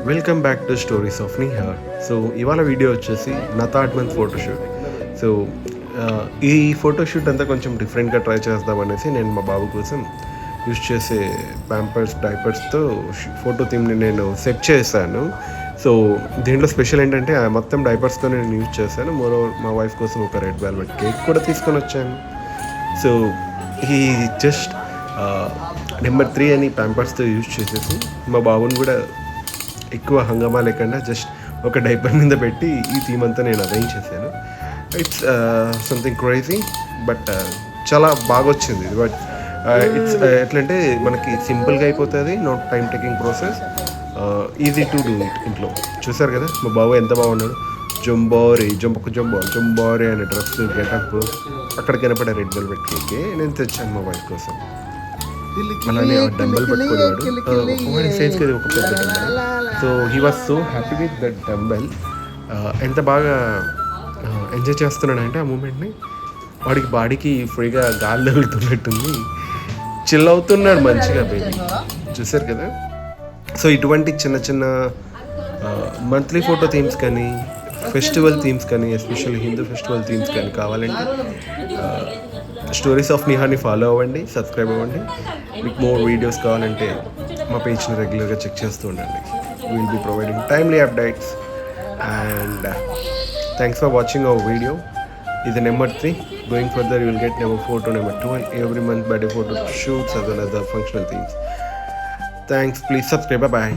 Welcome back to stories of Niha. So ఇవాళ video వచ్చేసి నా థర్డ్ మంత్ ఫోటోషూట్. సో ఈ ఫోటోషూట్ అంతా కొంచెం డిఫరెంట్గా ట్రై చేద్దామనేసి నేను మా బాబు కోసం యూజ్ చేసే ప్యాంపర్స్ డైపర్స్తో ఫోటో థీమ్ని నేను సెట్ చేశాను. సో దీంట్లో స్పెషల్ ఏంటంటే మొత్తం డైపర్స్తో నేను యూజ్ చేశాను. మా వైఫ్ కోసం ఒక రెడ్ వెల్వెట్ కేక్ కూడా తీసుకొని వచ్చాను. సో ఈ జస్ట్ నెంబర్ 3 అని ప్యాంపర్స్తో యూజ్ చేసేసి మా బాబుని కూడా ఎక్కువ హంగామా లేకుండా జస్ట్ ఒక డైపర్ మీద పెట్టి ఈ థీమ్ అంతా నేను అరేంజ్ చేశాను. ఇట్స్ సంథింగ్ క్రేజీ బట్ చాలా బాగా వచ్చింది. బట్ ఇట్స్ ఎట్లంటే మనకి సింపుల్గా అయిపోతుంది, not time taking process, easy to do it. ఇంట్లో చూసారు కదా మా బాబు ఎంత బాగున్నాడు. జంబోరే అనే డ్రెస్ గెటప్, అక్కడ కనపడే రెడ్ వెల్వెట్ కేక్ నేను తెచ్చాను మా వైఫ్ కోసం. అలానే డంబల్ పట్టుకునేవాడు, వాడి సైజ్కి అది ఒక పెద్ద dumbbell. So he was so happy with that dumbbell. ఎంత బాగా ఎంజాయ్ చేస్తున్నాడంటే ఆ మూమెంట్ని, వాడికి బాడీకి ఫ్రీగా గాలి తగులుతున్నట్టుంది, చిల్ అవుతున్నాడు మంచిగా బేబీ. చూసారు కదా. సో ఇటువంటి చిన్న చిన్న మంత్లీ ఫోటో థీమ్స్ కానీ, ఫెస్టివల్ థీమ్స్ కానీ, ఎస్పెషల్లీ హిందూ ఫెస్టివల్ థీమ్స్ కానీ కావాలంటే స్టోరీస్ ఆఫ్ నిహాని ఫాలో అవ్వండి, సబ్స్క్రైబ్ అవ్వండి. మీకు మోర్ వీడియోస్ కావాలంటే మా పేజ్ని రెగ్యులర్గా చెక్ చేస్తూ ఉండండి. Will be providing timely updates. And thanks for watching our video. ఇది number 3. Going further, you will get number 4 to number 12 every month birthday photo shoots as well as the functional themes. Thanks. Please subscribe. Bye bye.